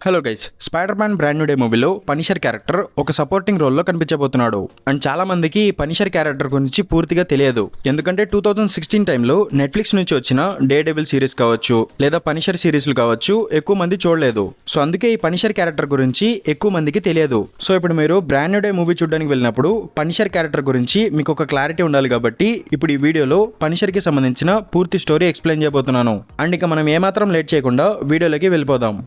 Hello guys, spider man brand new day మూవీలో Punisher character ఒక supporting రోల్లో కనిపించబోతున్నాడు. And చాలా మందికి పనిషర్ క్యారెక్టర్ గురించి పూర్తిగా తెలియదు. ఎందుకంటే 2016 టైంలో నెట్ఫ్లిక్స్ నుంచి వచ్చిన డే డెవిల్ సిరీస్ కావచ్చు లేదా పనిషర్ సిరీస్లు కావచ్చు ఎక్కువ మంది చూడలేదు. సో అందుకే ఈ పనిషర్ క్యారెక్టర్ గురించి ఎక్కువ మందికి తెలియదు. సో ఇప్పుడు మీరు బ్రాండ్ న్యూ డే మూవీ చూడడానికి వెళ్ళినప్పుడు పనిషర్ క్యారెక్టర్ గురించి మీకు ఒక క్లారిటీ ఉండాలి. కాబట్టి ఇప్పుడు ఈ వీడియోలో పనిషర్ కి సంబంధించిన పూర్తి స్టోరీ ఎక్స్ప్లెయిన్ చేయబోతున్నాను. అండ్ ఇక మనం ఏమాత్రం లేట్ చేయకుండా వీడియోలోకి వెళ్ళిపోదాం.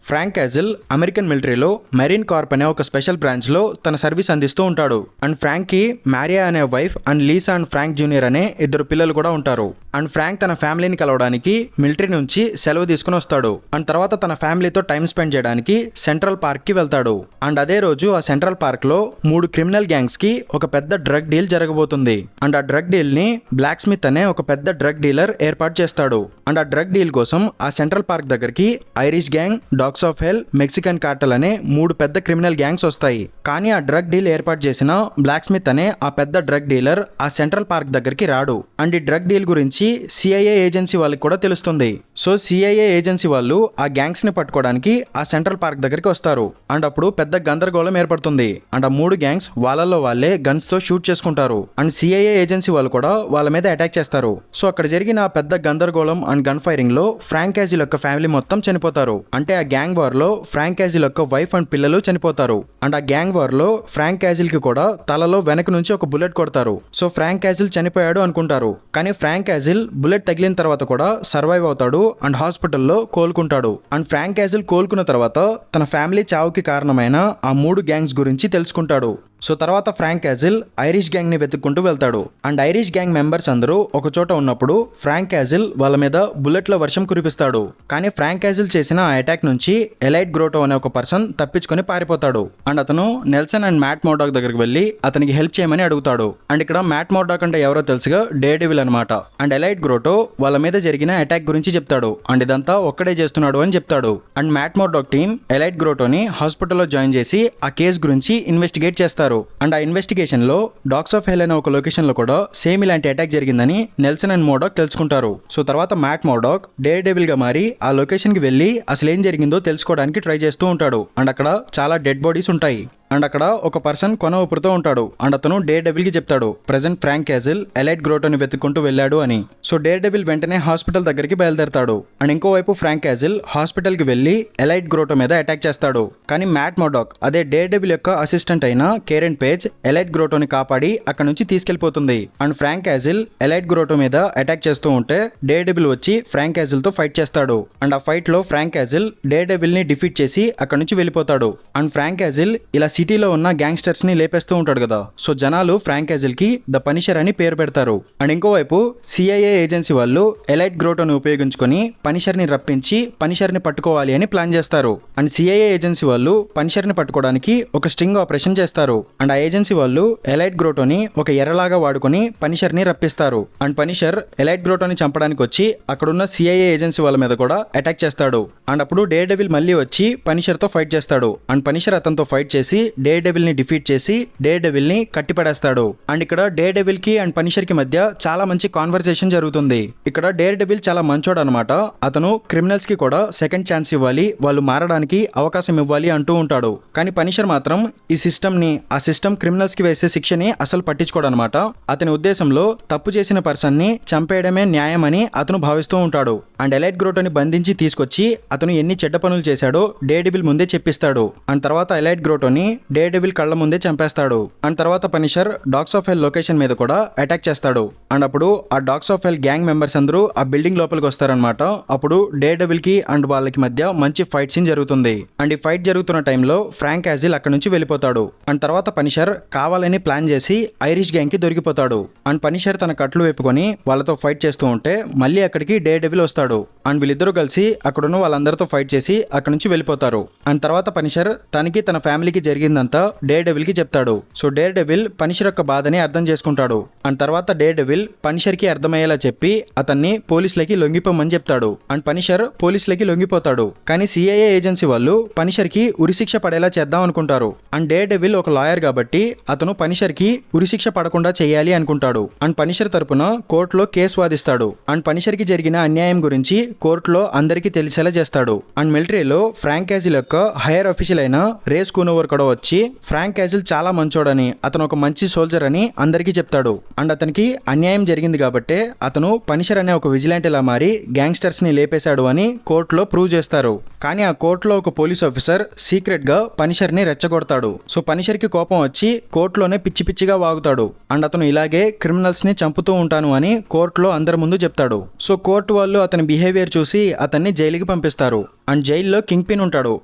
ఫ్రాంక్ క్యాజిల్ అమెరికన్ మిలిటరీలో మెరీన్ కార్ప్ అనే ఒక స్పెషల్ బ్రాంచ్లో తన సర్వీస్ అందిస్తూ ఉంటాడు. అండ్ ఫ్రాంక్కి మ్యారియా అనే wife and Lisa and Frank junior అనే ఇద్దరు పిల్లలు కూడా ఉంటారు. అండ్ ఫ్రాంక్ తన ఫ్యామిలీని కలవడానికి మిలిటరీ నుంచి సెలవు తీసుకుని వస్తాడు. అండ్ తర్వాత తన ఫ్యామిలీతో టైం స్పెండ్ చేయడానికి సెంట్రల్ పార్క్కి వెళ్తాడు. అండ్ అదే రోజు ఆ సెంట్రల్ పార్క్లో 3 క్రిమినల్ గ్యాంగ్స్కి ఒక పెద్ద డ్రగ్ డీల్ జరగబోతుంది. అండ్ ఆ డ్రగ్ డీల్ని బ్లాక్ స్మిత్ అనే ఒక పెద్ద డ్రగ్ డీలర్ ఏర్పాటు చేస్తాడు. అండ్ ఆ డ్రగ్ డీల్ కోసం ఆ సెంట్రల్ పార్క్ దగ్గరికి Irish gang, dogs of hell, Mexican cartel అనే 3 పెద్ద క్రిమినల్ గ్యాంగ్స్ వస్తాయి. కానీ ఆ డ్రగ్ డీల్ ఏర్పాటు చేసిన బ్లాక్ స్మిత్ అనే ఆ పెద్ద డ్రగ్ డీలర్ ఆ సెంట్రల్ పార్క్ దగ్గరికి రాడు. అండ్ ఈ డ్రగ్ డీల్ గురించి సిఐఏ ఏజెన్సీ వాళ్ళకి కూడా తెలుస్తుంది. సో సిఐఏ ఏజెన్సీ వాళ్ళు ఆ గ్యాంగ్స్ ని పట్టుకోవడానికి ఆ సెంట్రల్ పార్క్ దగ్గరికి వస్తారు. అండ్ అప్పుడు పెద్ద గందరగోళం ఏర్పడుతుంది. అండ్ ఆ 3 గ్యాంగ్స్ వాళ్ళలో వాళ్ళే గన్స్ తో షూట్ చేసుకుంటారు. అండ్ సిఐఏ ఏజెన్సీ వాళ్ళు కూడా వాళ్ళ మీద అటాక్ చేస్తారు. సో అక్కడ జరిగిన ఆ పెద్ద గందరగోళం అండ్ గన్ ఫైరింగ్ లో ఫ్రాంక్ క్యాజిల్ యొక్క ఫ్యామిలీ మొత్తం చనిపోతారు. అంటే ఆ గ్యాంగ్ వార్ లో ఫ్రాంక్ క్యాజిల్ యొక్క వైఫ్ అండ్ పిల్లలు చనిపోతారు. అండ్ ఆ గ్యాంగ్ వార్ లో ఫ్రాంక్ క్యాజిల్ కి కూడా తలలో వెనక నుంచి ఒక బుల్లెట్ కొడతారు. సో ఫ్రాంక్ క్యాజిల్ చనిపోయాడు అనుకుంటారు. కానీ ఫ్రాంక్ క్యాజిల్ బుల్లెట్ తగిలిన తర్వాత కూడా సర్వైవ్ అవుతాడు అండ్ హాస్పిటల్లో కోలుకుంటాడు. అండ్ ఫ్రాంక్ క్యాజిల్ కోలుకున్న తర్వాత తన ఫ్యామిలీ చావుకి కారణమైన ఆ 3 గ్యాంగ్స్ గురించి తెలుసుకుంటాడు. సో తర్వాత ఫ్రాంక్ క్యాజిల్ ఐరిష్ గ్యాంగ్ ని వెతుక్కుంటూ వెళ్తాడు. అండ్ ఐరిష్ గ్యాంగ్ మెంబర్స్ అందరూ ఒక చోట ఉన్నప్పుడు ఫ్రాంక్ క్యాజిల్ వాళ్ళ మీద బుల్లెట్ల వర్షం కురిపిస్తాడు. కానీ ఫ్రాంక్ క్యాజిల్ చేసిన ఆ అటాక్ నుంచి ఎలైట్ గ్రోటో అనే ఒక పర్సన్ తప్పించుకొని పారిపోతాడు. అండ్ అతను నెల్సన్ అండ్ మ్యాట్ మోర్డాక్ దగ్గరికి వెళ్ళి అతనికి హెల్ప్ చేయమని అడుగుతాడు. అండ్ ఇక్కడ మ్యాట్ మోర్డాక్ అంటే ఎవరో తెలుసుగా డే డెవిల్ అనమాట. అండ్ ఎలైట్ గ్రోటో వాళ్ళ మీద జరిగిన అటాక్ గురించి చెప్తాడు. అండ్ ఇదంతా ఒక్కడే చేస్తున్నాడు అని చెప్తాడు. అండ్ మ్యాట్ మోర్డాక్ టీం ఎలైట్ గ్రోటోని హాస్పిటల్లో జాయిన్ చేసి ఆ కేసు గురించి ఇన్వెస్టిగేట్ చేస్తారు. అండ్ ఆ ఇన్వెస్టిగేషన్ లో డాగ్స్ ఆఫ్ హెల్ అనే ఒక లొకేషన్ లో కూడా సేమ్ ఇలాంటి అటాక్ జరిగిందని నెల్సన్ అండ్ మోర్డాక్ తెలుసుకుంటారు. సో తర్వాత మ్యాట్ మోర్డాక్ డే డెవిల్ గా మారి ఆ లొకేషన్ కి వెళ్లి అసలు ఏం జరిగిందో తెలుసుకోవడానికి ట్రై చేస్తూ ఉంటాడు. అండ్ అక్కడ చాలా డెడ్ బాడీస్ ఉంటాయి. అండ్ అక్కడ ఒక పర్సన్ కొన ఊపిరితో ఉంటాడు. అండ్ అతను డే డెవిల్ కి చెప్తాడు ప్రెజెంట్ ఫ్రాంక్ క్యాజిల్ ఎలైట్ గ్రోటోని వెతుక్కుంటూ వెళ్ళాడు అని. సో డే డెవిల్ వెంటనే హాస్పిటల్ దగ్గరికి బయలుదేరతాడు. అండ్ ఇంకోవైపు ఫ్రాంక్ క్యాజిల్ హాస్పిటల్ కి వెళ్లి ఎలైట్ గ్రోటో మీద అటాక్ చేస్తాడు. కానీ మ్యాట్ మోర్డాక్ అదే డే డెవిల్ యొక్క అసిస్టెంట్ అయిన కేరెన్ పేజ్ ఎలైట్ గ్రోటోని కాపాడి అక్కడ నుంచి తీసుకెళ్లిపోతుంది. And Frank Castle Elliot Grotto మీద అటాక్ చేస్తూ ఉంటే డే డెవిల్ వచ్చి ఫ్రాంక్ క్యాజిల్ తో ఫైట్ చేస్తాడు. అండ్ ఆ ఫైట్ లో ఫ్రాంక్ క్యాజిల్ డే డెవిల్ ని డిఫీట్ చేసి అక్కడ నుంచి వెళ్ళిపోతాడు. అండ్ ఫ్రాంక్ క్యాజిల్ ఇలా సిటీలో ఉన్న గ్యాంగ్స్టర్స్ ని లేపేస్తూ ఉంటాడు కదా. సో జనాలు ఫ్రాంక్ క్యాజిల్ కి ద పనిషర్ అని పేరు పెడతారు. అండ్ ఇంకోవైపు సిఐఏ ఏజెన్సీ వాళ్ళు ఎలైట్ గ్రోటోని ఉపయోగించుకొని పనిషర్ ని రప్పించి పనిషర్ ని పట్టుకోవాలి అని ప్లాన్ చేస్తారు. అండ్ సిఐఏ ఏజెన్సీ వాళ్ళు పనిషర్ ని పట్టుకోవడానికి ఒక స్ట్రింగ్ ఆపరేషన్ చేస్తారు. అండ్ ఆ ఏజెన్సీ వాళ్ళు ఎలైట్ గ్రోటోని ఒక ఎర్రలాగా వాడుకొని పనిషర్ ని రప్పిస్తారు. అండ్ పనిషర్ ఎలైట్ గ్రోటోని చంపడానికి వచ్చి అక్కడున్న సిఐఏ ఏజెన్సీ వాళ్ళ మీద కూడా అటాక్ చేస్తాడు. అండ్ అప్పుడు డే డెవిల్ మళ్ళీ వచ్చి పనిషర్ తో ఫైట్ చేస్తాడు. అండ్ పనిషర్ అతనితో ఫైట్ చేసి డే డెవిల్ ని డిఫీట్ చేసి డే డెవిల్ ని కట్టిపడేస్తాడు. అండ్ ఇక్కడ డే డెవిల్ కి అండ్ పనిషర్ కి మధ్య చాలా మంచి కాన్వర్సేషన్ జరుగుతుంది. ఇక్కడ డే డెవిల్ చాలా మంచోడు అనమాట. అతను క్రిమినల్స్ కి కూడా సెకండ్ ఛాన్స్ ఇవ్వాలి, వాళ్ళు మారడానికి అవకాశం ఇవ్వాలి అంటూ ఉంటాడు. కానీ పనిషర్ మాత్రం ఈ సిస్టమ్ ని, ఆ సిస్టమ్ క్రిమినల్స్ కి వేసే శిక్షని అసలు పట్టించుకోడు అనమాట. అతని ఉద్దేశంలో తప్పు చేసిన పర్సన్ ని చంపేయడమే న్యాయం అని అతను భావిస్తూ ఉంటాడు. అండ్ ఎలైట్ గ్రోటోని బంధించి తీసుకొచ్చి అతను ఎన్ని చెడ్డ పనులు చేశాడో డే డెవిల్ ముందే చెప్పిస్తాడు. అండ్ తర్వాత ఎలైట్ గ్రోటోని డే డెవిల్ కళ్ళ ముందే చంపేస్తాడు. అండ్ తర్వాత Punisher dogs of hell location మీద కూడా అటాక్ చేస్తాడు. అండ్ అప్పుడు ఆ dogs of hell gang members అందరూ ఆ బిల్డింగ్ లోపలికి వస్తారనమాట. అప్పుడు డే డెవిల్ కి అండ్ వాళ్ళకి మధ్య మంచి ఫైట్ సీన్ జరుగుతుంది. అండ్ ఈ ఫైట్ జరుగుతున్న టైంలో ఫ్రాంక్ క్యాజిల్ అక్కడ నుంచి వెళ్ళిపోతాడు. అండ్ తర్వాత పనిషర్ కావాలని ప్లాన్ చేసి ఐరిష్ గ్యాంగ్ కి దొరికిపోతాడు. అండ్ పనిషర్ తన కట్లు వేపుకొని వాళ్ళతో ఫైట్ చేస్తూ ఉంటే మళ్ళీ అక్కడికి డే డెవిల్ వస్తాడు. అండ్ వీళ్ళిద్దరూ కలిసి అక్కడున్న వాళ్ళందరితో ఫైట్ చేసి అక్కడ నుంచి వెళ్ళిపోతారు. అండ్ తర్వాత పనిషర్ తనకి తన ఫ్యామిలీకి జరిగే జరిగిందంతా డేర్ డెవిల్ కి చెప్తాడు. సో డేర్ డెవిల్ పనిషర్ యొక్క బాధని అర్థం చేసుకుంటాడు. అండ్ తర్వాత డేర్ డెవిల్ పనిషర్ కి అర్థమయ్యేలా చెప్పి అతన్ని పోలీసులకి లొంగిపోమని చెప్తాడు. అండ్ పనిషర్ పోలీసులకి లొంగిపోతాడు. కానీ సిఐఏ ఏజెన్సీ వాళ్ళు పనిషర్ కి ఉరిశిక్ష పడేలా చేద్దాం అనుకుంటారు. అండ్ డేర్ డెవిల్ ఒక లాయర్ కాబట్టి అతను పనిషర్ కి ఉరిశిక్ష పడకుండా చేయాలి అనుకుంటాడు. అండ్ పనిషర్ తరపున కోర్టులో కేసు వాదిస్తాడు. అండ్ పనిషర్ కి జరిగిన అన్యాయం గురించి కోర్టులో అందరికీ తెలిసేలా చేస్తాడు. అండ్ మిలిటరీలో ఫ్రాంక్ క్యాజిల్ యొక్క హైయర్ అఫీషియల్ అయిన రేస్ కూనోవర్ కూడా వచ్చి ఫ్రాంక్ క్యాజిల్ చాలా మంచోడని, అతను ఒక మంచి సోల్జర్ అని అందరికీ చెప్తాడు. అండ్ అతనికి అన్యాయం జరిగింది కాబట్టే అతను పనిషర్ అనే ఒక విజిలాంటీలా మారి గ్యాంగ్స్టర్స్ ని లేపేశాడు అని కోర్టులో ప్రూవ్ చేస్తారు. కానీ ఆ కోర్టులో ఒక పోలీస్ ఆఫీసర్ సీక్రెట్ గా పనిషర్ ని రెచ్చగొడతాడు. సో పనిషర్ కి కోపం వచ్చి కోర్టులోనే పిచ్చి పిచ్చిగా వాగుతాడు. అండ్ అతను ఇలాగే క్రిమినల్స్ ని చంపుతూ ఉంటాను అని కోర్టులో అందరి ముందు చెప్తాడు. సో కోర్టు వాళ్ళు అతని బిహేవియర్ చూసి అతన్ని జైలుకి పంపిస్తారు. అండ్ జైల్లో కింగ్ పిన్ ఉంటాడు.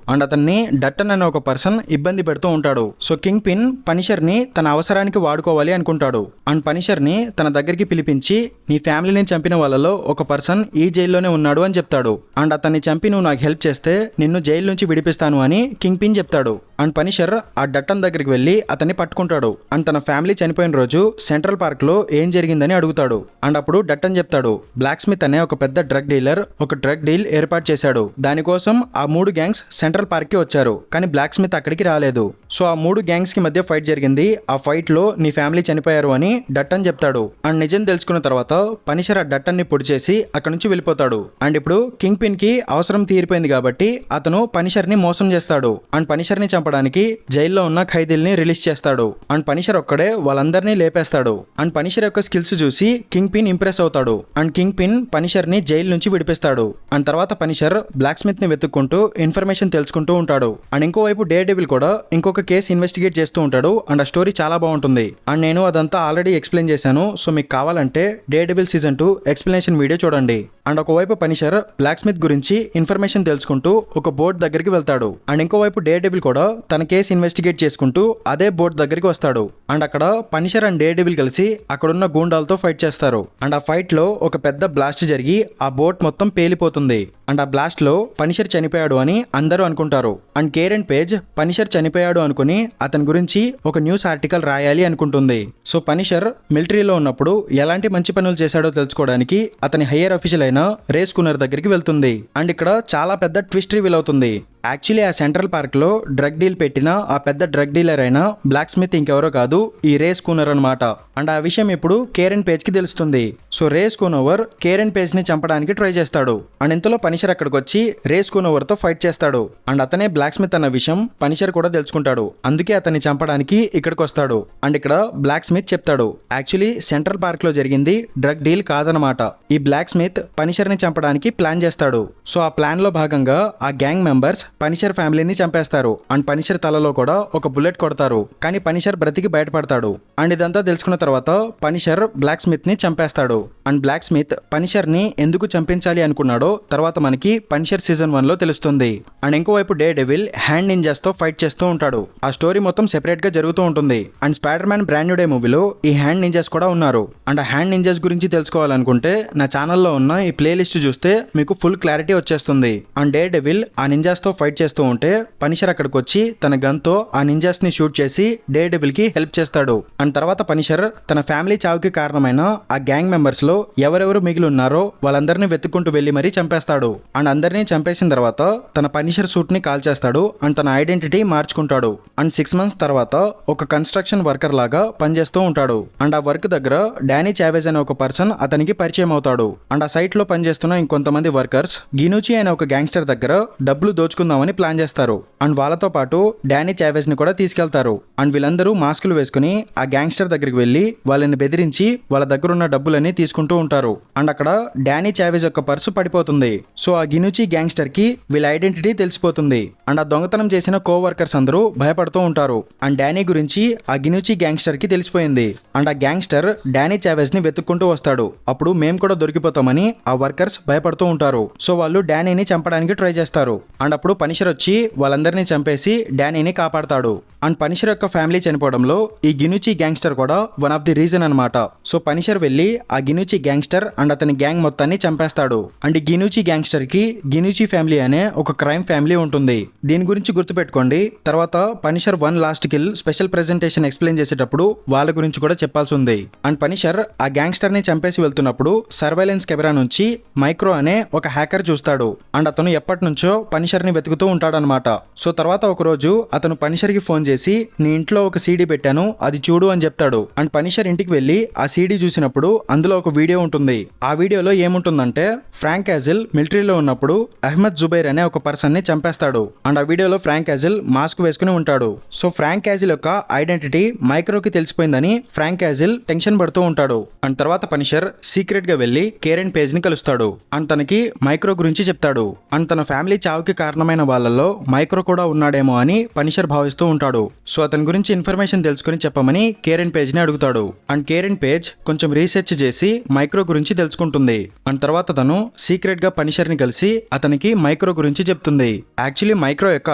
అండ్ అతన్ని డట్టన్ అనే ఒక పర్సన్ ఇబ్బంది పెడుతూ ఉంటాడు. సో కింగ్ పిన్ పనిషర్ ని తన అవసరానికి వాడుకోవాలి అనుకుంటాడు. అండ్ పనిషర్ ని తన దగ్గరికి పిలిపించి నీ ఫ్యామిలీని చంపిన వాళ్ళలో ఒక పర్సన్ ఈ జైల్లోనే ఉన్నాడు అని చెప్తాడు. అండ్ అతన్ని చంపి నువ్వు నాకు హెల్ప్ చేస్తే నిన్ను జైలు నుంచి విడిపిస్తాను అని కింగ్ పిన్ చెప్తాడు. అండ్ పనిషర్ ఆ డట్టన్ దగ్గరికి వెళ్ళి అతన్ని పట్టుకుంటాడు. అండ్ తన ఫ్యామిలీ చనిపోయిన రోజు సెంట్రల్ పార్క్ లో ఏం జరిగిందని అడుగుతాడు. అండ్ అప్పుడు డట్టన్ చెప్తాడు బ్లాక్ స్మిత్ అనే ఒక పెద్ద డ్రగ్ డీలర్ ఒక డ్రగ్ డీల్ ఏర్పాటు చేశాడు. దానికోసం ఆ 3 గ్యాంగ్స్ సెంట్రల్ పార్క్ కి వచ్చారు. కానీ బ్లాక్ స్మిత్ అక్కడికి రాలేదు. సో ఆ 3 గ్యాంగ్స్ కి మధ్య ఫైట్ జరిగింది. ఆ ఫైట్ లో నీ ఫ్యామిలీ చనిపోయారు అని డట్టన్ చెప్తాడు. అండ్ నిజం తెలుసుకున్న తర్వాత పనిషర్ ఆ డట్టన్ ని పొడి చేసి అక్కడ నుంచి వెళ్ళిపోతాడు. అండ్ ఇప్పుడు కింగ్ పిన్ కి అవసరం తీరిపోయింది కాబట్టి అతను పనిషర్ ని మోసం చేస్తాడు. అండ్ పనిషర్ ని చంపడానికి జైల్లో ఉన్న ఖైదీల్ని రిలీజ్ చేస్తాడు. అండ్ పనిషర్ ఒక్కడే వాళ్ళందరినీ లేపేస్తాడు. అండ్ పనిషర్ యొక్క స్కిల్స్ చూసి కింగ్ పిన్ ఇంప్రెస్ అవుతాడు. అండ్ కింగ్ పిన్ పనిషర్ ని జైలు నుంచి విడిపిస్తాడు. అండ్ తర్వాత పనిషర్ బ్లాక్ స్మిత్ ని వెతుక్కుంటూ ఇన్ఫర్మేషన్ తెలుసుకుంటూ ఉంటాడు. అండ్ ఇంకోవైపు డేర్ డెవిల్ కూడా ఇంకొక కేసు ఇన్వెస్టిగేట్ చేస్తూ ఉంటాడు. అండ్ ఆ స్టోరీ చాలా బాగుంటుంది. అండ్ నేను అదంతా ఆల్రెడీ ఎక్స్ప్లెయిన్ చేశాను. సో మీకు కావాలంటే dare devil season 2 explanation video చూడండి. అండ్ ఒకవైపు పనిషర్ బ్లాక్ స్మిత్ గురించి ఇన్ఫర్మేషన్ తెలుసుకుంటూ ఒక బోర్డు దగ్గరికి వెళ్తాడు. అండ్ ఇంకోవైపు డేర్ డెవిల్ కూడా తన కేసు ఇన్వెస్టిగేట్ చేసుకుంటూ అదే బోర్డు దగ్గరికి వస్తాడు. అండ్ అక్కడ పనిషర్ అండ్ డేర్ డెవిల్ కలిసి అక్కడున్న గూండాలతో ఫైట్ చేస్తారు. అండ్ ఆ ఫైట్ లో ఒక పెద్ద బ్లాస్ట్ జరిగి ఆ బోట్ మొత్తం పేలిపోతుంది. అండ్ ఆ బ్లాస్ట్ లో పనిషర్ చనిపోయాడు అని అందరూ అనుకుంటారు. అండ్ కేరెన్ పేజ్ పనిషర్ చనిపోయాడు అనుకుని అతని గురించి ఒక న్యూస్ ఆర్టికల్ రాయాలి అనుకుంటుంది. సో పనిషర్ మిలిటరీలో ఉన్నప్పుడు ఎలాంటి మంచి పనులు చేశాడో తెలుసుకోవడానికి అతని హయ్యర్ అఫీషియల్ అయిన రేస్ కూనర్ దగ్గరికి వెళ్తుంది. అండ్ ఇక్కడ చాలా పెద్ద ట్విస్ట్ రివీల్ అవుతుంది. యాక్చువల్లీ ఆ సెంట్రల్ పార్క్ లో డ్రగ్ డీల్ పెట్టిన ఆ పెద్ద డ్రగ్ డీలర్ అయిన బ్లాక్ స్మిత్ ఇంకెవరో కాదు, ఈ రేస్ కూనర్ అనమాట. అండ్ ఆ విషయం ఇప్పుడు కేరెన్ పేజ్ కి తెలుస్తుంది. సో రేస్ కూనోవర్ కేరెన్ పేజ్ ని చంపడానికి ట్రై చేస్తాడు. అండ్ ఇంతలో పనిషర్ అక్కడికి వచ్చి రేస్ కూనోవర్ తో ఫైట్ చేస్తాడు. అండ్ అతనే బ్లాక్ స్మిత్ అన్న విషయం పనిషర్ కూడా తెలుసుకుంటాడు. అందుకే అతన్ని చంపడానికి ఇక్కడికి వస్తాడు. అండ్ ఇక్కడ బ్లాక్ స్మిత్ చెప్తాడు యాక్చువల్లీ సెంట్రల్ పార్క్ లో జరిగింది డ్రగ్ డీల్ కాదనమాట. ఈ బ్లాక్ స్మిత్ పనిషర్ ని చంపడానికి ప్లాన్ చేస్తాడు. సో ఆ ప్లాన్ లో భాగంగా ఆ గ్యాంగ్ మెంబర్స్ పనిషర్ ఫ్యామిలీని చంపేస్తారు. అండ్ పనిషర్ తలలో కూడా ఒక బుల్లెట్ కొడతారు. కానీ పనిషర్ బ్రతికి బయటపడతాడు. అండ్ ఇదంతా తెలుసుకున్న తర్వాత పనిషర్ బ్లాక్ స్మిత్ ని చంపేస్తాడు. అండ్ బ్లాక్ స్మిత్ పనిషర్ ని ఎందుకు చంపించాలి అనుకున్నాడో తర్వాత మనకి పనిషర్ సీజన్ 1 లో తెలుస్తుంది. అండ్ ఇంకోవైపు డేర్ డెవిల్ హ్యాండ్ నింజాస్ తో ఫైట్ చేస్తూ ఉంటాడు. ఆ స్టోరీ మొత్తం సెపరేట్ గా జరుగుతూ ఉంటుంది. And spider man brand new day మూవీలో ఈ హ్యాండ్ నింజాస్ కూడా ఉన్నారు. అండ్ ఆ హ్యాండ్ నింజాస్ గురించి తెలుసుకోవాలనుకుంటే నా ఛానల్లో ఉన్న ఈ ప్లేలిస్ట్ చూస్తే మీకు ఫుల్ క్లారిటీ వచ్చేస్తుంది. అండ్ డేర్ డెవిల్ ఆ నింజాస్ తో ఫైట్ చేస్తూ ఉంటే పనిషర్ అక్కడికి వచ్చి తన గన్ తో ఆ నింజాస్ ని షూట్ చేసి డేర్ డెవిల్ కి హెల్ప్ చేస్తాడు. అండ్ తర్వాత పనిషర్ తన ఫ్యామిలీ చావుకి కారణమైన ఆ గ్యాంగ్ మెంబర్స్ లో ఎవరెవరు మిగిలి ఉన్నారో వాళ్ళందరినీ వెతుక్కుంటూ వెళ్లి మరీ చంపేస్తాడు. అండ్ అందరినీ చంపేసిన తర్వాత తన పనిషర్ సూట్ ని కాల్ చేస్తాడు. అండ్ తన ఐడెంటిటీ మార్చుకుంటాడు. అండ్ 6 months తర్వాత ఒక కన్స్ట్రక్షన్ వర్కర్ లాగా పనిచేస్తూ ఉంటాడు. అండ్ ఆ వర్క్ దగ్గర డానీ చావెజ్ అనే ఒక పర్సన్ అతనికి పరిచయం అవుతాడు. అండ్ ఆ సైట్ లో పనిచేస్తున్న ఇంకొంతమంది వర్కర్స్ గినూచి అనే ఒక గ్యాంగ్స్టర్ దగ్గర డబ్బులు దోచుకుందామని ప్లాన్ చేస్తారు. అండ్ వాళ్ళతో పాటు డానీ చావెజ్ ని కూడా తీసుకెళ్తారు. అండ్ వీళ్ళందరూ మాస్కులు వేసుకుని ఆ గ్యాంగ్స్టర్ దగ్గరికి వెళ్లి వాళ్ళని బెదిరించి వాళ్ళ దగ్గర ఉన్న డబ్బులన్నీ తీసుకుంటూ ఉంటారు. అండ్ అక్కడ డానీ చావెజ్ యొక్క పర్సు పడిపోతుంది. సో ఆ గినూచి గ్యాంగ్స్టర్ కి వీళ్ళ ఐడెంటిటీ తెలిసిపోతుంది. అండ్ ఆ దొంగతనం చేసిన కోవర్కర్స్ అందరూ భయపడుతూ ఉంటారు. అండ్ డానీ గురించి ఆ గినూచి గ్యాంగ్స్టర్ కి తెలిసిపోయింది. అండ్ ఆ గ్యాంగ్స్టర్ డానీ చావెజ్ ని వెతుక్కుంటూ వస్తాడు. అప్పుడు మేము కూడా దొరికిపోతామని ఆ వర్కర్స్ భయపడుతూ ఉంటారు. సో వాళ్ళు డానీని చంపడానికి ట్రై చేస్తారు. అండ్ అప్పుడు పనిషర్ వచ్చి వాళ్ళందరినీ చంపేసి డానీని కాపాడతాడు. అండ్ పనిషర్ యొక్క ఫ్యామిలీ చనిపోవడంలో ఈ గినూచి గ్యాంగ్స్టర్ కూడా వన్ ఆఫ్ ది రీజన్ అనమాట. సో పనిషర్ వెళ్ళి ఆ గినూచి గినూచి గ్యాంగ్స్టర్ అండ్ అతని గ్యాంగ్ మొత్తాన్ని చంపేస్తాడు. అండ్ ఈ గినూచి గ్యాంగ్స్టర్ కి గినూచి ఫ్యామిలీ అనే ఒక క్రైమ్ ఫ్యామిలీ ఉంటుంది. దీని గురించి గుర్తుపెట్టుకోండి. తర్వాత Punisher 1 last kill special presentation explain చేసేటప్పుడు వాళ్ళ గురించి కూడా చెప్పాల్సి ఉంది. అండ్ పనిషర్ ఆ గ్యాంగ్స్టర్ ని చంపేసి వెళ్తున్నప్పుడు సర్వైలెన్స్ కెమెరా నుంచి మైక్రో అనే ఒక హ్యాకర్ చూస్తాడు. అండ్ అతను ఎప్పటి నుంచో పనిషర్ ని వెతుకుతూ ఉంటాడనమాట. సో తర్వాత ఒక రోజు అతను పనిషర్ కి ఫోన్ చేసి నీ ఇంట్లో ఒక సీడీ పెట్టాను అది చూడు అని చెప్తాడు. అండ్ పనిషర్ ఇంటికి వెళ్లి ఆ సీడీ చూసినప్పుడు అందులో ఒక వీడియో ఉంటుంది. ఆ వీడియోలో ఏముంటుందంటే ఫ్రాంక్ యాజిల్ మిలిటరీలో ఉన్నప్పుడు అహ్మద్ జుబైర్ అనే ఒక పర్సన్ ని చంపేస్తాడు. అండ్ ఆ వీడియోలో ఫ్రాంక్ యాజిల్ మాస్క్ వేసుకుని ఉంటాడు. సో ఫ్రాంక్ యాజిల్ యొక్క ఐడెంటిటీ మైక్రోకి తెలిసిపోయిందని ఫ్రాంక్ యాజిల్ టెన్షన్ పడుతూ ఉంటాడు. అండ్ తర్వాత పనిషర్ సీక్రెట్ గా వెళ్లి కేరెన్ పేజ్ ని కలుస్తాడు. అండ్ తనకి మైక్రో గురించి చెప్తాడు. అండ్ తన ఫ్యామిలీ చావుకి కారణమైన వాళ్ళల్లో మైక్రో కూడా ఉన్నాడేమో అని పనిషర్ భావిస్తూ ఉంటాడు. సో అతని గురించి ఇన్ఫర్మేషన్ తెలుసుకుని చెప్పమని కేరెన్ పేజ్ ని అడుగుతాడు. అండ్ కేరెన్ పేజ్ కొంచెం రీసెర్చ్ చేసి మైక్రో గురించి తెలుసుకుంటుంది. అండ్ తర్వాత తను సీక్రెట్ గా పనిషర్ ని కలిసి అతనికి మైక్రో గురించి చెప్తుంది. యాక్చువల్లీ మైక్రో యొక్క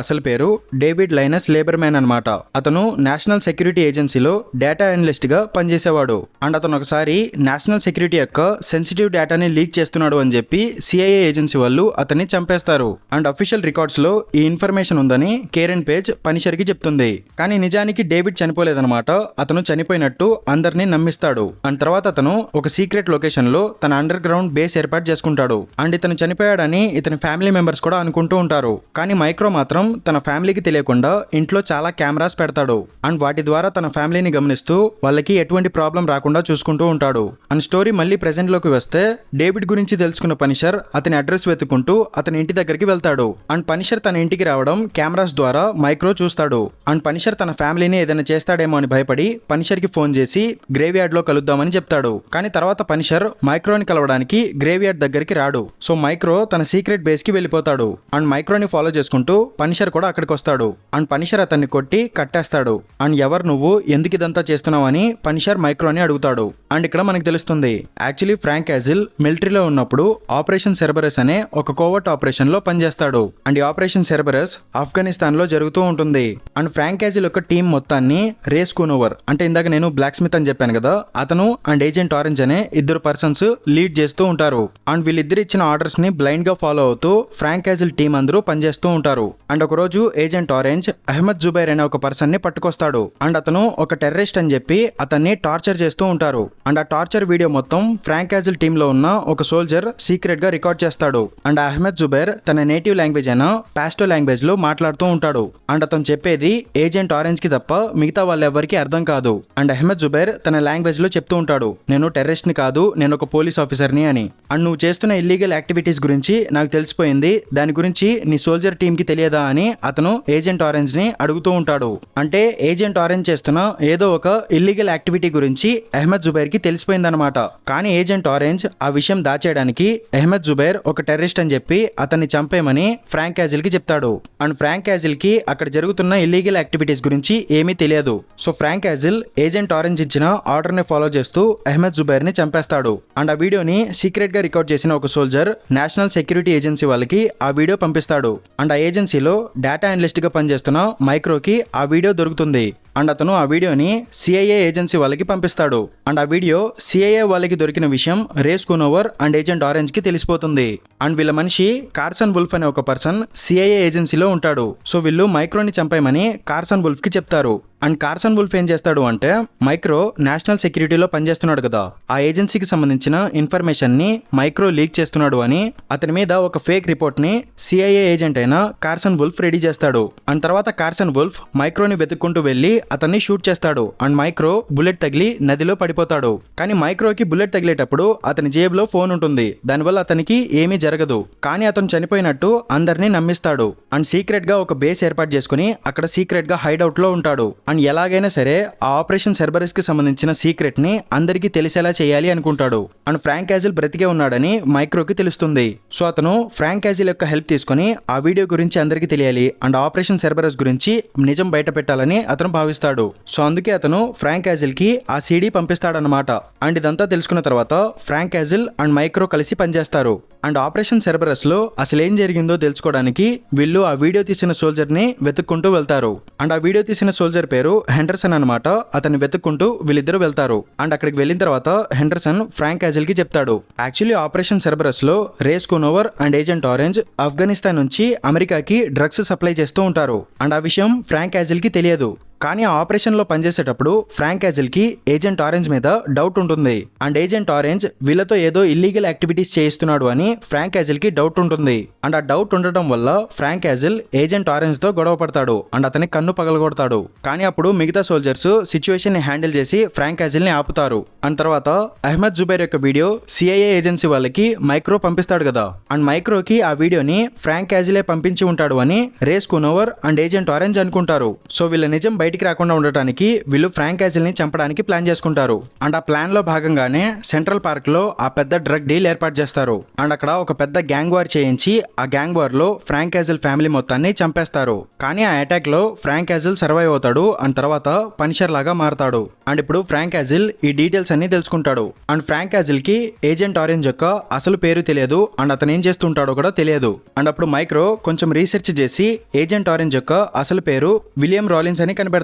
అసలు పేరు డేవిడ్ లైనస్ లేబర్మ్యాన్ అనమాట. అతను నేషనల్ సెక్యూరిటీ ఏజెన్సీలో డేటా అనలిస్ట్ గా పనిచేసేవాడు. అండ్ అతను ఒకసారి నేషనల్ సెక్యూరిటీ యొక్క సెన్సిటివ్ డేటాని లీక్ చేస్తున్నాడు అని చెప్పి సిఐఏ ఏజెన్సీ వాళ్ళు అతన్ని చంపేస్తారు. అండ్ అఫీషియల్ రికార్డ్స్ లో ఈ ఇన్ఫర్మేషన్ ఉందని కేరెన్ పేజ్ పనిషర్ కి చెప్తుంది. కానీ నిజానికి డేవిడ్ చనిపోలేదన్నమాట. అతను చనిపోయినట్టు అందరినీ నమ్మిస్తాడు. అండ్ తర్వాత అతను ఒక సీక్రెట్ లొకేషన్ లో తన అండర్ గ్రౌండ్ బేస్ ఏర్పాటు చేసుకుంటాడు. అండ్ ఇతను చనిపోయాడని ఇతని ఫ్యామిలీ మెంబర్స్ కూడా అనుకుంటూ ఉంటారు. కానీ మైక్రో మాత్రం తన ఫ్యామిలీకి తెలియకుండా ఇంట్లో చాలా కెమెరాస్ పెడతాడు. అండ్ వాటి ద్వారా తన ఫ్యామిలీని గమనిస్తూ వాళ్ళకి ఎటువంటి ప్రాబ్లం రాకుండా చూసుకుంటూ ఉంటాడు. అండ్ స్టోరీ మళ్ళీ ప్రెజెంట్ లోకి వస్తే డేవిడ్ గురించి తెలుసుకున్న పనిషర్ అతని అడ్రస్ వెతుకుంటూ అతని ఇంటి దగ్గరికి వెళ్తాడు. అండ్ పనిషర్ తన ఇంటికి రావడం కెమెరాస్ ద్వారా మైక్రో చూస్తాడు. అండ్ పనిషర్ తన ఫ్యామిలీని ఏదైనా చేస్తాడేమో అని భయపడి పనిషర్ కి ఫోన్ చేసి గ్రేవ్ యార్డ్ లో కలుద్దామని చెప్తాడు. కానీ తర్వాత పనిషర్ మైక్రోని కలవడానికి గ్రేవ్ యార్డ్ దగ్గరికి రాడు. సో మైక్రో తన సీక్రెట్ బేస్ కి వెళ్ళిపోతాడు. అండ్ మైక్రోని ఫాలో చేసుకుంటూ పనిషర్ కూడా అక్కడికి వస్తాడు. అండ్ పనిషర్ అతన్ని కొట్టి కట్టేస్తాడు. అండ్ ఎవరు నువ్వు ఎందుకు ఇదంతా చేస్తున్నావు అని పనిషర్ మైక్రోని అడుగుతాడు. అండ్ ఇక్కడ మనకు తెలుస్తుంది యాక్చువల్లీ ఫ్రాంక్ యాజిల్ మిలిటరీలో ఉన్నప్పుడు ఆపరేషన్ సెర్బరస్ అనే ఒక కోవర్ట్ ఆపరేషన్ లో పనిచేస్తాడు. అండ్ ఈ ఆపరేషన్ సెర్బరస్ ఆఫ్ఘనిస్తాన్ లో జరుగుతూ ఉంటుంది. అండ్ ఫ్రాంక్ యాజిల్ యొక్క టీం మొత్తాన్ని రేస్ కూనోవర్ అంటే ఇందాక నేను బ్లాక్ స్మిత్ అని చెప్పాను కదా, అతను అండ్ ఏజెంట్ ఆరెంజ్ అనే ఇద్దరు పర్సన్స్ లీడ్ చేస్తూ ఉంటారు. అండ్ వీళ్ళిద్దరు ఇచ్చిన ఆర్డర్స్ ని బ్లైండ్ గా ఫాలో అవుతూ ఫ్రాంక్ యాజిల్ టీం అందరూ పనిచేస్తూ ఉంటారు. అండ్ ఒక రోజు ఏజెంట్ ఆరెంజ్ అహ్మద్ జుబైర్ అనే ఒక పర్సన్ ని పట్టుకొస్తాడు. అండ్ అతను ఒక టెర్రరిస్ట్ అని చెప్పి అతన్ని టార్చర్ చేస్తూ ఉంటారు. అండ్ ఆ టార్చర్ వీడియో మొత్తం ఫ్రాంక్ యాజిల్ టీమ్ లో ఉన్న ఒక సోల్జర్ సీక్రెట్ గా రికార్డ్ చేస్తాడు. అండ్ అహ్మద్ జుబైర్ తన నేటివ్ లాంగ్వేజ్ అయిన పాస్టో లాంగ్వేజ్ లో మాట్లాడుతూ ఉంటాడు. అండ్ అతను చెప్పేది ఏజెంట్ ఆరెంజ్ కి తప్ప మిగతా వాళ్ళెవ్వరికి అర్థం కాదు. అండ్ అహ్మద్ జుబైర్ తన లాంగ్వేజ్ లో చెప్తూ ఉంటాడు, నేను టెర్రరిస్ట్ ని కాదు, నేను ఒక పోలీస్ ఆఫీసర్ ని అని. అండ్ నువ్వు చేస్తున్న ఇల్లీగల్ యాక్టివిటీస్ గురించి నాకు తెలిసిపోయింది, దాని గురించి నీ సోల్జర్ టీమ్ కి తెలియదా అని అతను ఏజెంట్ ఆరెంజ్ ని అడుగుతూ ఉంటాడు. అంటే ఏజెంట్ ఆరెంజ్ చేస్తున్న ఏదో ఒక ఇల్లీగల్ యాక్టివిటీ గురించి అహ్మద్ జుబైర్ కి తెలిసిపోయిందన్నమాట. కానీ ఏజెంట్ ఆరెంజ్ ఆ విషయం దాచేయడానికి అహ్మద్ జుబైర్ ఒక టెర్రరిస్ట్ అని చెప్పి అతన్ని చంపేయమని ఫ్రాంక్ యాజిల్ కి చెప్తాడు. అండ్ ఫ్రాంక్ యాజిల్ కి అక్కడ జరుగుతున్న ఇల్లీగల్ యాక్టివిటీస్ గురించి ఏమీ తెలియదు. సో ఫ్రాంక్ యాజిల్ ఏజెంట్ ఆరెంజ్ ఇచ్చిన ఆర్డర్ ని ఫాలో చేస్తూ అహ్మద్ జుబైర్ ని చంపేస్తాడు. అండ్ ఆ వీడియోని సీక్రెట్ గా రికార్డ్ చేసిన ఒక సోల్జర్ నేషనల్ సెక్యూరిటీ ఏజెన్సీ వాళ్ళకి ఆ వీడియో పంపిస్తాడు. అండ్ ఆ ఏజెన్సీలో డేటా అనలిస్ట్ గా పనిచేస్తున్న మైక్రోకి ఆ వీడియో దొరుకుతుంది. అండ్ అతను ఆ వీడియోని సిఐఏ ఏజెన్సీ వాళ్ళకి పంపిస్తాడు. అండ్ ఆ వీడియో సిఐఏ వాళ్ళకి దొరికిన విషయం race Schoonover and agent orange కి తెలిసిపోతుంది. అండ్ వీళ్ళ మనిషి కార్సన్ వుల్ఫ్ అనే ఒక పర్సన్ సిఐఏ ఏజెన్సీలో ఉంటాడు. సో వీళ్ళు మైక్రోని చంపేయమని కార్సన్ వుల్ఫ్ కి చెప్తారు. అండ్ కార్సన్ వుల్ఫ్ ఏం చేస్తాడు అంటే మైక్రో నేషనల్ సెక్యూరిటీలో పనిచేస్తున్నాడు కదా, ఆ ఏజెన్సీకి సంబంధించిన ఇన్ఫర్మేషన్ ని మైక్రో లీక్ చేస్తున్నాడు అని అతని మీద ఒక ఫేక్ రిపోర్ట్ ని సిఐఏ ఏజెంట్ అయిన కార్సన్ వుల్ఫ్ రెడీ చేస్తాడు. అండ్ తర్వాత కార్సన్ వుల్ఫ్ మైక్రోని వెతుక్కుంటూ వెళ్లి అతన్ని షూట్ చేస్తాడు. అండ్ మైక్రో బుల్లెట్ తగిలి నదిలో పడిపోతాడు. కానీ మైక్రోకి బుల్లెట్ తగిలేటప్పుడు అతని జేబులో ఫోన్ ఉంటుంది. దానివల్ల అతనికి ఏమీ జరగదు. కానీ అతను చనిపోయినట్టు అందరినీ నమ్మిస్తాడు. అండ్ సీక్రెట్ గా ఒక బేస్ ఏర్పాటు చేసుకుని అక్కడ సీక్రెట్ గా హైడౌట్ లో ఉంటాడు. అండ్ ఎలాగైనా సరే ఆ ఆపరేషన్ సెర్బరస్ కి సంబంధించిన సీక్రెట్ ని అందరికీ తెలిసేలా చేయాలి అనుకుంటాడు. అండ్ ఫ్రాంక్ యాజిల్ బ్రతికే ఉన్నాడని మైక్రోకి తెలుస్తుంది. సో అతను ఫ్రాంక్ యాజిల్ యొక్క హెల్ప్ తీసుకుని ఆ వీడియో గురించి అందరికీ తెలియాలి అండ్ ఆపరేషన్ సెర్బరస్ గురించి నిజం బయట పెట్టాలని అతను భావిస్తాడు. సో అందుకే అతను ఫ్రాంక్ యాజిల్ కి ఆ సీడీ పంపిస్తాడన్నమాట. అండ్ ఇదంతా తెలుసుకున్న తర్వాత ఫ్రాంక్ యాజిల్ అండ్ మైక్రో కలిసి పనిచేస్తారు. అండ్ ఆపరేషన్ సెర్బరస్ లో అసలు ఏం జరిగిందో తెలుసుకోవడానికి వీళ్ళు ఆ వీడియో తీసిన సోల్జర్ ని వెతుక్కుంటూ వెళ్తారు. అండ్ ఆ వీడియో తీసిన సోల్జర్ పేరు హెండర్సన్ అనమాట. అతన్ని వెతుక్కుంటూ వీళ్ళిద్దరూ వెళ్తారు. అండ్ అక్కడికి వెళ్ళిన తర్వాత హెండర్సన్ ఫ్రాంక్ యాజిల్ కి చెప్తాడు, యాక్చువల్లీ ఆపరేషన్ సెర్బరస్ లో Ray Schoonover and agent orange Afghanistan నుంచి అమెరికాకి డ్రగ్స్ సప్లై చేస్తూ ఉంటారు. అండ్ ఆ విషయం ఫ్రాంక్ యాజిల్ కి తెలియదు. కానీ ఆ ఆపరేషన్లో పనిచేసేటప్పుడు ఫ్రాంక్ యాజిల్కి ఏజెంట్ ఆరెంజ్ మీద డౌట్ ఉంటుంది. అండ్ ఏజెంట్ ఆరెంజ్ వీళ్ళతో ఏదో ఇల్లీగల్ యాక్టివిటీస్ చేయిస్తున్నాడు అని ఫ్రాంక్ యాజిల్కి డౌట్ ఉంటుంది. అండ్ ఆ డౌట్ ఉండటం వల్ల ఫ్రాంక్ యాజిల్ ఏజెంట్ ఆరెంజ్తో గొడవ పడతాడు అండ్ అతని కన్ను పగలగొడతాడు. కానీ అప్పుడు మిగతా సోల్జర్స్ సిచ్యువేషన్ని హ్యాండిల్ చేసి ఫ్రాంక్ యాజిల్ని ఆపుతారు. అండ్ తర్వాత అహ్మద్ జుబైర్ యొక్క వీడియో సిఐఏ ఏజెన్సీ వాళ్ళకి మైక్రో పంపిస్తాడు కదా. అండ్ మైక్రోకి ఆ వీడియోని ఫ్రాంక్ యాజిలే పంపించి ఉంటాడు అని race Schoonover and agent orange అనుకుంటారు. సో వీళ్ళ నిజం బయటికి రాకుండా ఉండటానికి వీళ్ళు ఫ్రాంక్ యాజిల్ ని చంపడానికి ప్లాన్ చేసుకుంటారు. అండ్ ఆ ప్లాన్ లో భాగంగానే సెంట్రల్ పార్క్ లో ఆ పెద్ద డ్రగ్ డీల్ ఏర్పాటు చేస్తారు. అండ్ అక్కడ ఒక పెద్ద గ్యాంగ్ వార్ చేయించి ఆ గ్యాంగ్ వార్ లో ఫ్రాంక్ యాజిల్ ఫ్యామిలీ మొత్తాన్ని చంపేస్తారు. కానీ ఆ అటాక్ లో ఫ్రాంక్ యాజిల్ సర్వైవ్ అవుతాడు. అండ్ తర్వాత పనిషర్ లాగా మారతాడు. అండ్ ఇప్పుడు ఫ్రాంక్ యాజిల్ ఈ డీటెయిల్స్ అన్ని తెలుసుకుంటాడు. అండ్ ఫ్రాంక్ యాజిల్ కి ఏజెంట్ ఆరెంజ్ యొక్క అసలు పేరు తెలియదు. అండ్ అతను ఏం చేస్తుంటాడో కూడా తెలియదు. అండ్ అప్పుడు మైక్రో కొంచెం రీసెర్చ్ చేసి ఏజెంట్ ఆరెంజ్ యొక్క అసలు పేరు విలియం రాలిన్స్ అని కనిపెడతాడు.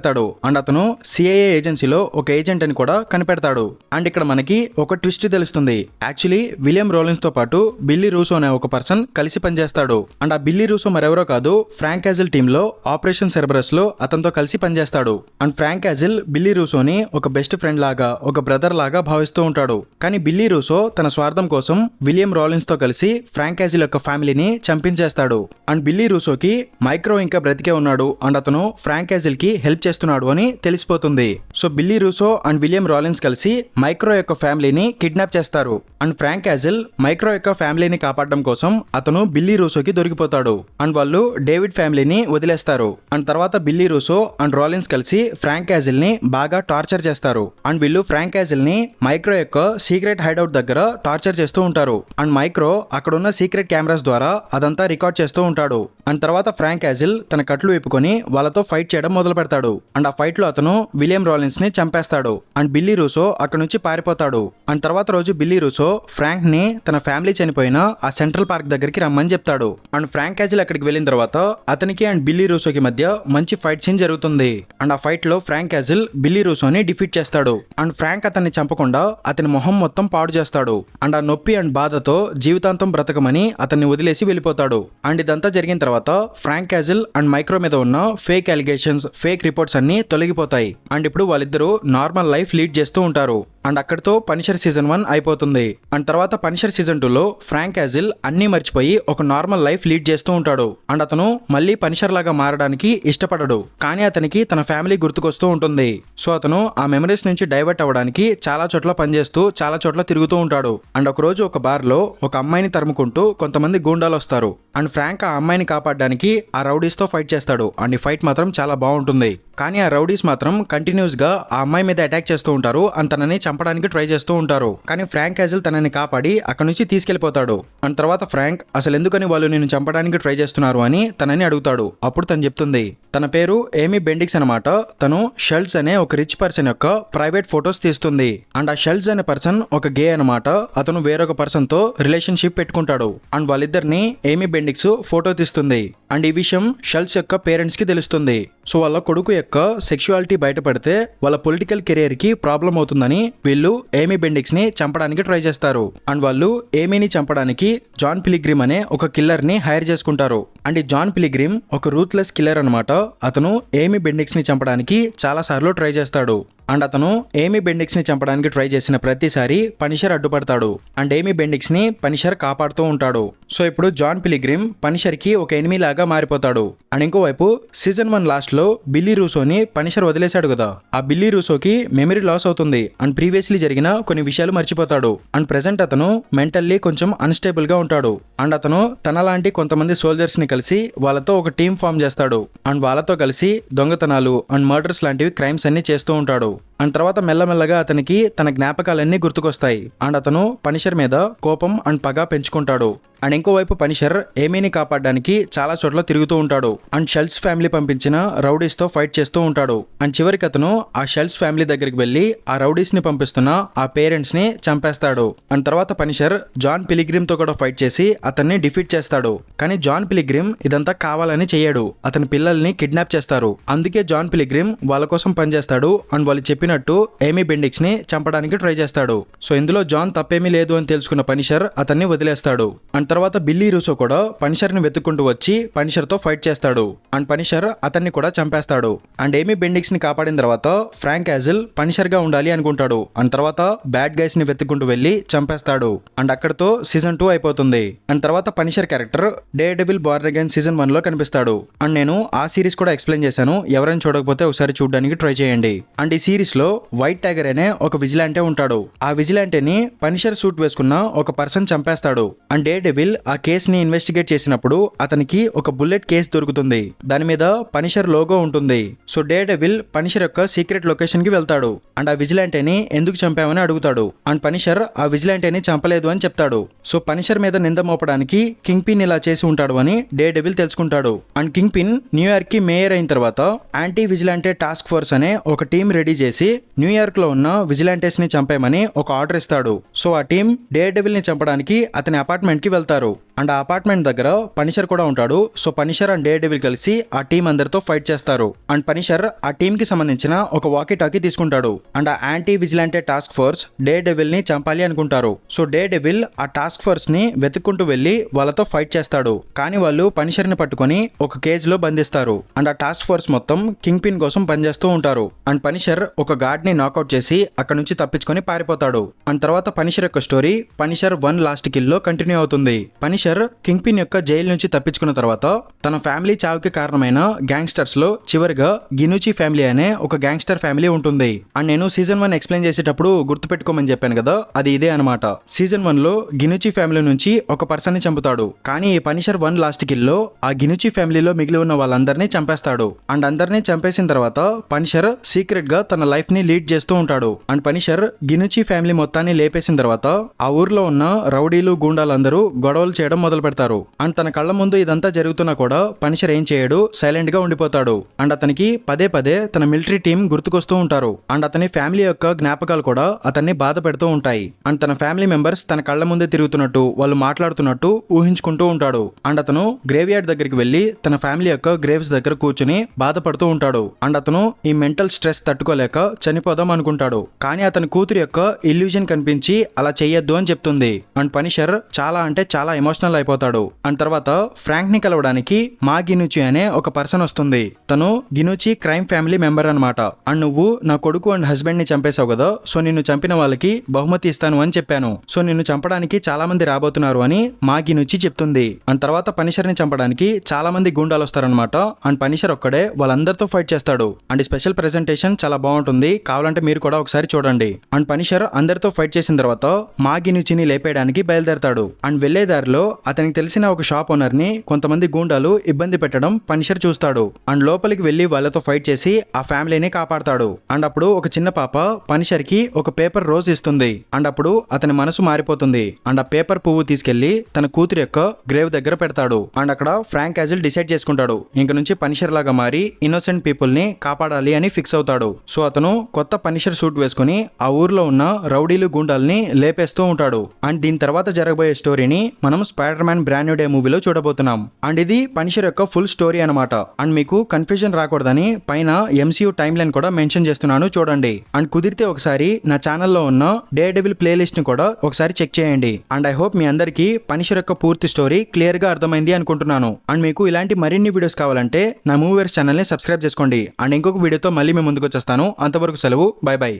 అండ్ అతను సిఐఏ ఏజెన్సీలో ఒక ఏజెంట్ అని కూడా కనిపెడతాడు. అండ్ ఇక్కడ మనకి ఒక ట్విస్ట్ తెలుస్తుంది. యాక్చువల్లీ విలియం రాలిన్స్ తో పాటు బిల్లీ రూసో అనే ఒక పర్సన్ కలిసి పనిచేస్తాడు. అండ్ ఆ బిల్లీ రూసో మరెవరో కాదు, ఫ్రాంక్ యాజిల్ టీమ్ లో ఆపరేషన్ సెర్బరస్ లో అతనితో కలిసి పనిచేస్తాడు. అండ్ ఫ్రాంక్ యాజిల్ బిల్లీ రూసోని ఒక బెస్ట్ ఫ్రెండ్ లాగా, ఒక బ్రదర్ లాగా భావిస్తూ ఉంటాడు. కానీ బిల్లీ రూసో తన స్వార్థం కోసం విలియం రాలిన్స్ తో కలిసి ఫ్రాంక్ యాజిల్ యొక్క ఫ్యామిలీని చంపించేస్తాడు. అండ్ బిల్లీ రూసోకి మైక్రో ఇంకా బ్రతికే ఉన్నాడు అండ్ అతను ఫ్రాంక్ యాజిల్ కి హెల్ప్ చేస్తున్నాడు అని తెలిసిపోతుంది. So Billy Russo and William Rawlins కలిసి మైక్రో యొక్క ఫ్యామిలీని కిడ్నాప్ చేస్తారు. అండ్ ఫ్రాంక్ యాజిల్ మైక్రో యొక్క ఫ్యామిలీని కాపాడడం కోసం అతను బిల్లీ రూసోకి దొరికిపోతాడు. అండ్ వాళ్ళు డేవిడ్ ఫ్యామిలీని వదిలేస్తారు. అండ్ తర్వాత బిల్లీ రూసో అండ్ రాలిన్స్ కలిసి ఫ్రాంక్ యాజిల్ ని బాగా టార్చర్ చేస్తారు. అండ్ వీళ్ళు ఫ్రాంక్ యాజిల్ ని మైక్రో యొక్క సీక్రెట్ హైడౌట్ దగ్గర టార్చర్ చేస్తూ ఉంటారు. అండ్ మైక్రో అక్కడున్న సీక్రెట్ కెమెరాస్ ద్వారా అదంతా రికార్డ్ చేస్తూ ఉంటాడు. అండ్ తర్వాత ఫ్రాంక్ యాజిల్ తన కట్లు విప్పుకొని వాళ్ళతో ఫైట్ చేయడం మొదలు పెడతాడు. అండ్ ఆ ఫైట్ లో అతను విలియం రాలిన్స్ ని చంపేస్తాడు. అండ్ బిల్లీ రూసో అక్కడ నుంచి పారిపోతాడు. అండ్ తర్వాత రోజు బిల్లీ రూసో ఫ్రాంక్ ని తన ఫ్యామిలీ చనిపోయిన ఆ సెంట్రల్ పార్క్ దగ్గరికి రమ్మని చెప్తాడు. అండ్ ఫ్రాంక్ యాజిల్ అక్కడికి వెళ్ళిన తర్వాత అతనికి అండ్ బిల్లీ రూసోకి మధ్య మంచి ఫైట్ సీన్ జరుగుతుంది. అండ్ ఆ ఫైట్ లో ఫ్రాంక్ యాజిల్ బిల్లీ రూసోని డిఫీట్ చేస్తాడు. అండ్ ఫ్రాంక్ అతన్ని చంపకుండా అతని మొహం మొత్తం పాడు చేస్తాడు. అండ్ ఆ నొప్పి అండ్ బాధతో జీవితాంతం బ్రతకమని అతన్ని వదిలేసి వెళ్ళిపోతాడు. అండ్ ఇదంతా జరిగిన తర్వాత ఫ్రాంక్ యాజిల్ అండ్ మైక్రో మీద ఉన్న ఫేక్ అలిగేషన్స్, ఫేక్ రిపోర్ట్స్ అన్ని తొలగిపోతాయి. అండ్ ఇప్పుడు వాళ్ళిద్దరూ నార్మల్ లైఫ్ లీడ్ చేస్తూ ఉంటారు. అండ్ అక్కడితో పనిషర్ సీజన్ 1 అయిపోతుంది. అండ్ తర్వాత పనిషర్ సీజన్ 2లో ఫ్రాంక్ యాజిల్ అన్నీ మర్చిపోయి ఒక నార్మల్ లైఫ్ లీడ్ చేస్తూ ఉంటాడు. అండ్ అతను మళ్ళీ పనిషర్ లాగా మారడానికి ఇష్టపడడు. కానీ అతనికి తన ఫ్యామిలీ గుర్తుకొస్తూ ఉంటుంది. సో అతను ఆ మెమరీస్ నుంచి డైవర్ట్ అవ్వడానికి చాలా చోట్ల పనిచేస్తూ చాలా చోట్ల తిరుగుతూ ఉంటాడు. అండ్ ఒక రోజు ఒక బార్ లో ఒక అమ్మాయిని తరుముకుంటూ కొంతమంది గూండాలు వస్తారు. అండ్ ఫ్రాంక్ ఆ అమ్మాయిని కాపాడడానికి ఆ రౌడీస్ తో ఫైట్ చేస్తాడు. అండ్ ఈ ఫైట్ మాత్రం చాలా బాగుంటుంది. కానీ ఆ రౌడీస్ మాత్రం కంటిన్యూస్ గా ఆ అమ్మాయి మీద అటాక్ చేస్తూ ఉంటారు. అండ్ తనని చంపడానికి ట్రై చేస్తూ ఉంటారు. కానీ ఫ్రాంక్ యాజిల్ తనని కాపాడి అక్కడ నుంచి తీసుకెళ్లిపోతాడు. అండ్ తర్వాత ఫ్రాంక్ అసలు ఎందుకని వాళ్ళు నేను చంపడానికి ట్రై చేస్తున్నారు అని తనని అడుగుతాడు. అప్పుడు తను చెప్తుంది తన పేరు ఏమీ బెండిక్స్ అనమాట. తను షెల్డ్స్ అనే ఒక రిచ్ పర్సన్ యొక్క ప్రైవేట్ ఫొటోస్ తీస్తుంది. అండ్ ఆ షెల్డ్స్ అనే పర్సన్ ఒక గే అనమాట. అతను వేరొక పర్సన్ తో రిలేషన్షిప్ పెట్టుకుంటాడు. అండ్ వాళ్ళిద్దరిని ఏమీ బెండిక్స్ ఫోటో తీస్తుంది. అండ్ ఈ విషయం షెల్డ్స్ యొక్క పేరెంట్స్ కి తెలుస్తుంది. సో వాళ్ళ కొడుకు యొక్క సెక్షువాలిటీ బయటపడితే వాళ్ళ పొలిటికల్ కెరియర్ కి ప్రాబ్లం అవుతుందని వీళ్ళు ఏమీ బెండిక్స్ ని చంపడానికి ట్రై చేస్తారు. అండ్ వాళ్ళు ఏమీని చంపడానికి జాన్ పిలిగ్రిమ్ అనే ఒక కిల్లర్ ని హైర్ చేసుకుంటారు. అండ్ ఈ జాన్ పిలిగ్రిమ్ ఒక రూత్లెస్ కిల్లర్ అనమాట. అతను ఏమీ బెండిక్స్ ని చంపడానికి చాలా సార్లు ట్రై చేస్తాడు. అండ్ అతను ఏమీ బెండిక్స్ ని చంపడానికి ట్రై చేసిన ప్రతిసారి పనిషర్ అడ్డుపడతాడు. అండ్ ఏమీ బెండిక్స్ ని పనిషర్ కాపాడుతూ ఉంటాడు. సో ఇప్పుడు జాన్ పిలిగ్రిమ్ పనిషర్ కి ఒక ఎనిమీ లాగా మారిపోతాడు. అండ్ ఇంకోవైపు సీజన్ 1 లాస్ట్ లో బిల్లీ రూసోని పనిషర్ వదిలేశాడు కదా. ఆ బిల్లీ రూసోకి మెమరీ లాస్ అవుతుంది. అండ్ ప్రీవియస్లీ జరిగిన కొన్ని విషయాలు మర్చిపోతాడు. అండ్ ప్రెసెంట్ అతను మెంటల్లీ కొంచెం అన్స్టేబుల్ గా ఉంటాడు. అండ్ అతను తనలాంటి కొంతమంది సోల్జర్స్ ని కలిసి వాళ్ళతో ఒక టీం ఫామ్ చేస్తాడు. అండ్ వాళ్ళతో కలిసి దొంగతనాలు అండ్ మర్డర్స్ లాంటివి క్రైమ్స్ అన్ని చేస్తూ ఉంటాడు. అండ్ తర్వాత మెల్లమెల్లగా అతనికి తన జ్ఞాపకాలన్నీ గుర్తుకొస్తాయి. అండ్ అతను పనిషర్ మీద కోపం అండ్ పగ పెంచుకుంటాడు. అండ్ ఇంకోవైపు పనిషర్ ఏమీని కాపాడడానికి చాలా చోట్ల తిరుగుతూ ఉంటాడు అండ్ షెల్స్ ఫ్యామిలీ పంపించిన రౌడీస్ తో ఫైట్ చేస్తూ ఉంటాడు. అండ్ చివరికి అతను ఆ షెల్స్ ఫ్యామిలీ దగ్గరికి వెళ్లి ఆ రౌడీస్ ని పంపిస్తున్న ఆ పేరెంట్స్ ని చంపేస్తాడు. అండ్ తర్వాత పనిషర్ జాన్ పిలిగ్రిమ్ తో కూడా ఫైట్ చేసి అతన్ని డిఫీట్ చేస్తాడు. కానీ జాన్ పిలిగ్రిమ్ ఇదంతా కావాలని చేయడు, అతని పిల్లల్ని కిడ్నాప్ చేస్తారు. అందుకే జాన్ పిలిగ్రిమ్ వాళ్ళ కోసం పనిచేస్తాడు అండ్ వాళ్ళు చెప్పినట్టు ఏమీ బెండిక్స్ ని చంపడానికి ట్రై చేస్తాడు. సో ఇందులో జాన్ తప్పేమీ లేదు అని తెలుసుకున్న పనిషర్ అతన్ని వదిలేస్తాడు. అండ్ తర్వాత బిల్లీ రూసో కూడా పనిషర్ ని వెతుక్కుంటూ వచ్చి పనిషర్ తో ఫైట్ చేస్తాడు అండ్ పనిషర్ అతన్ని కూడా చంపేస్తాడు. అండ్ ఏమీ బెండిక్స్ ని కాపాడిన తర్వాత ఫ్రాంక్ యాజిల్ పనిషర్ గా ఉండాలి అనుకుంటాడు. అండ్ తర్వాత బ్యాడ్ గైస్ ని వెతుక్కుంటూ వెళ్లి చంపేస్తాడు. అండ్ అక్కడతో సీజన్ 2 అయిపోతుంది. అండ్ తర్వాత Punisher character day devil born again season 1 లో కనిపిస్తాడు. అండ్ నేను ఆ సిరీస్ కూడా ఎక్స్ప్లెయిన్ చేశాను, ఎవరైనా చూడకపోతే ఒకసారి చూడడానికి ట్రై చేయండి. అండ్ ఈ సిరీస్ లో వైట్ టైగర్ అనే ఒక విజిలాంటే ఉంటాడు. ఆ విజిలాంటేని పనిషర్ సూట్ వేసుకున్న ఒక పర్సన్ చంపేస్తాడు. అండ్ డే డెవిల్ ఆ కేస్ ని ఇన్వెస్టిగేట్ చేసినప్పుడు అతనికి ఒక బుల్లెట్ కేస్ దొరుకుతుంది, దాని మీద పనిషర్ లోగో ఉంటుంది. సో డే డెవిల్ పనిషర్ యొక్క సీక్రెట్ లొకేషన్ కి వెళ్తాడు అండ్ ఆ విజిలాంటేని ఎందుకు చంపామని అడుగుతాడు. అండ్ పనిషర్ ఆ విజిలాంటేని చంపలేదు అని చెప్తాడు. సో పనిషర్ మీద నింద మోపడానికి కింగ్ పిన్ ఇలా చేసి ఉంటాడు అని డే డెవిల్ తెలుసుకుంటాడు. అండ్ కింగ్ పిన్ న్యూయార్క్ కి మేయర్ అయిన తర్వాత యాంటీ విజిలాంటే టాస్క్ ఫోర్స్ అనే ఒక టీం రెడీ చేసి న్యూయార్క్ లో ఉన్న విజిలాంటేస్ ని చంపేమని ఒక ఆర్డర్ ఇస్తాడు. సో ఆ టీం డే డెవిల్ ని చంపడానికి అతని అపార్ట్మెంట్ కి వెళ్తారు. అండ్ ఆ అపార్ట్మెంట్ దగ్గర పనిషర్ కూడా ఉంటాడు. So Punisher and day devil కలిసి ఆ టీం అందరితో ఫైట్ చేస్తారు. అండ్ పనిషర్ ఆ టీం కి సంబంధించిన ఒక వాకీ టాకీ తీసుకుంటాడు. అండ్ ఆ anti vigilante task force Daredevil ని చంపాలి అనుకుంటారు. సో డే డెవిల్ ఆ టాస్క్ ఫోర్స్ ని వెతుక్కుంటూ వెళ్లి వాళ్ళతో ఫైట్ చేస్తాడు. కానీ వాళ్ళు పనిషర్ ని పట్టుకొని ఒక కేజ్ లో బంధిస్తారు. అండ్ ఆ టాస్క్ ఫోర్స్ మొత్తం కింగ్ పిన్ కోసం పనిచేస్తూ ఉంటారు. అండ్ పనిషర్ ఒక గార్డ్ ని నాకౌట్ చేసి అక్కడ నుంచి తప్పించుకొని పారిపోతాడు. అండ్ తర్వాత పనిషర్ యొక్క స్టోరీ పనిషర్ 1 లాస్ట్ కిల్ లో కంటిన్యూ అవుతుంది. పనిషర్ కింగ్ పిన్ యొక్క జైలు నుంచి తప్పించుకున్న తర్వాత తన ఫ్యామిలీ చావుకి కారణమైన గ్యాంగ్స్టర్స్ లో చివరిగా గినుచి ఫ్యామిలీ అనే ఒక గ్యాంగ్స్టర్ ఫ్యామిలీ ఉంటుంది. అండ్ నేను సీజన్ 1 ఎక్స్ప్లెయిన్ చేసేటప్పుడు గుర్తుపెట్టుకోమని చెప్పాను కదా, అది ఇదే అనమాట. సీజన్ 1 లో గినుచి ఫ్యామిలీ నుంచి ఒక పర్సన్ ని చంపుతాడు. కానీ ఈ పనిషర్ 1 లాస్ట్ కిల్ లో ఆ గినుచి ఫ్యామిలీలో మిగిలి ఉన్న వాళ్ళందరినీ చంపేస్తాడు. అండ్ అందరినీ చంపేసిన తర్వాత పనిషర్ సీక్రెట్ గా తన లైఫ్ ని లీడ్ చేస్తూ ఉంటాడు. అండ్ పనిషర్ గినుచి ఫ్యామిలీ మొత్తాన్ని లేపేసిన తర్వాత ఆ ఊర్లో ఉన్న రౌడీలు గూండాలందరూ గొడవలు చేయడం మొదలు పెడతారు. అండ్ తన కళ్ళ ముందు ఇదంతా జరుగుతున్నా కూడా పనిషర్ ఏం చేయడు, సైలెంట్ గా ఉండిపోతాడు. అండ్ అతనికి పదే పదే తన మిలిటరీ టీం గుర్తుకొస్తూ ఉంటారు. అండ్ అతని ఫ్యామిలీ యొక్క జ్ఞాపకాలు కూడా అతన్ని బాధ పెడుతూ ఉంటాయి. అండ్ తన ఫ్యామిలీ మెంబర్స్ తన కళ్ళ ముందే తిరుగుతున్నట్టు, వాళ్ళు మాట్లాడుతున్నట్టు ఊహించుకుంటూ ఉంటాడు. అండ్ అతను గ్రేవ్ యార్డ్ దగ్గరికి వెళ్లి తన ఫ్యామిలీ యొక్క గ్రేవ్స్ దగ్గర కూర్చుని బాధపడుతూ ఉంటాడు. అండ్ అతను ఈ మెంటల్ స్ట్రెస్ తట్టుకోలేక చనిపోదాం అనుకుంటాడు. కానీ అతని కూతురు యొక్క ఇల్యూజన్ కనిపించి అలా చెయ్యొద్దు అని చెప్తుంది. అండ్ పనిషర్ చాలా అంటే చాలా ఎమోషనల్ అయిపోతాడు. అండ్ తర్వాత ఫ్రాంక్ ని కలవడానికి మా గినుచి అనే ఒక పర్సన్ వస్తుంది. తను గినుచి క్రైమ్ ఫ్యామిలీ మెంబర్ అనమాట. అండ్ నువ్వు నా కొడుకు అండ్ హస్బెండ్ ని చంపేశావు కదా, సో నిన్ను చంపిన వాళ్ళకి బహుమతి ఇస్తాను అని చెప్పాను. సో నిన్ను చంపడానికి చాలా మంది రాబోతున్నారు అని మా గినుచి చెప్తుంది. అండ్ తర్వాత పనిషర్ ని చంపడానికి చాలా మంది గూండాలు వస్తారనమాట. అండ్ పనిషర్ ఒక్కడే వాళ్ళందరితో ఫైట్ చేస్తాడు. అండ్ స్పెషల్ ప్రెజెంటేషన్ చాలా బాగుంటుంది, కావాలంటే మీరు కూడా ఒకసారి చూడండి. అండ్ పనిషర్ అందరితో ఫైట్ చేసిన తర్వాత మా గినుచిని లేపేయడానికి బయలుదేరతాడు. అండ్ వెళ్లే దారిలో అతనికి తెలిసిన ఒక షాప్ ఓనర్ ని కొంతమంది గూండాలు ఇబ్బంది పెట్టడం పనిషర్ చూస్తాడు. అండ్ లోపలికి వెళ్లి వాళ్ళతో ఫైట్ చేసి ఆ ఫ్యామిలీని కాపాడతాడు. అండ్ అప్పుడు ఒక చిన్న పాప పనిషర్ కి ఒక పేపర్ రోజ్ ఇస్తుంది. అండ్ అప్పుడు అతని మనసు మారిపోతుంది. అండ్ ఆ పేపర్ పువ్వు తీసుకెళ్లి తన కూతురు యొక్క గ్రేవ్ దగ్గర పెడతాడు. అండ్ అక్కడ ఫ్రాంక్ యాజిల్ డిసైడ్ చేసుకుంటాడు, ఇంక నుంచి పనిషర్ లాగా మారి ఇన్నోసెంట్ పీపుల్ ని కాపాడాలి అని ఫిక్స్ అవుతాడు. సో అతను కొత్త పనిషర్ సూట్ వేసుకుని ఆ ఊర్లో ఉన్న రౌడీలు గూండాల్ని లేపేస్తూ ఉంటాడు. అండ్ దీని తర్వాత జరగబోయే స్టోరీని మనం spider man brand new day మూవీలో చూడబోతున్నాం. అండ్ ఇది పనిషర్ యొక్క ఫుల్ స్టోరీ అనమాట. అండ్ మీకు కన్ఫ్యూజన్ రాకూడదని పైన MCU టైమ్ లైన్ కూడా మెన్షన్ చేస్తున్నాను, చూడండి. అండ్ కుదిరితే ఒకసారి నా ఛానల్లో ఉన్న డే డెవిల్ ప్లేలిస్ట్ ని కూడా ఒకసారి చెక్ చేయండి. అండ్ ఐ హోప్ మీ అందరికీ పనిషర్ యొక్క పూర్తి స్టోరీ క్లియర్ గా అర్థమైంది అనుకుంటున్నాను. అండ్ మీకు ఇలాంటి మరిన్ని వీడియోస్ కావాలంటే నా మూవీవర్స్ ఛానల్ ని సబ్స్క్రైబ్ చేసుకోండి. అండ్ ఇంకొక వీడియోతో మళ్ళీ మీ ముందుకు వచ్చేస్తాను. అంతవరకు సెలవు, బై బై.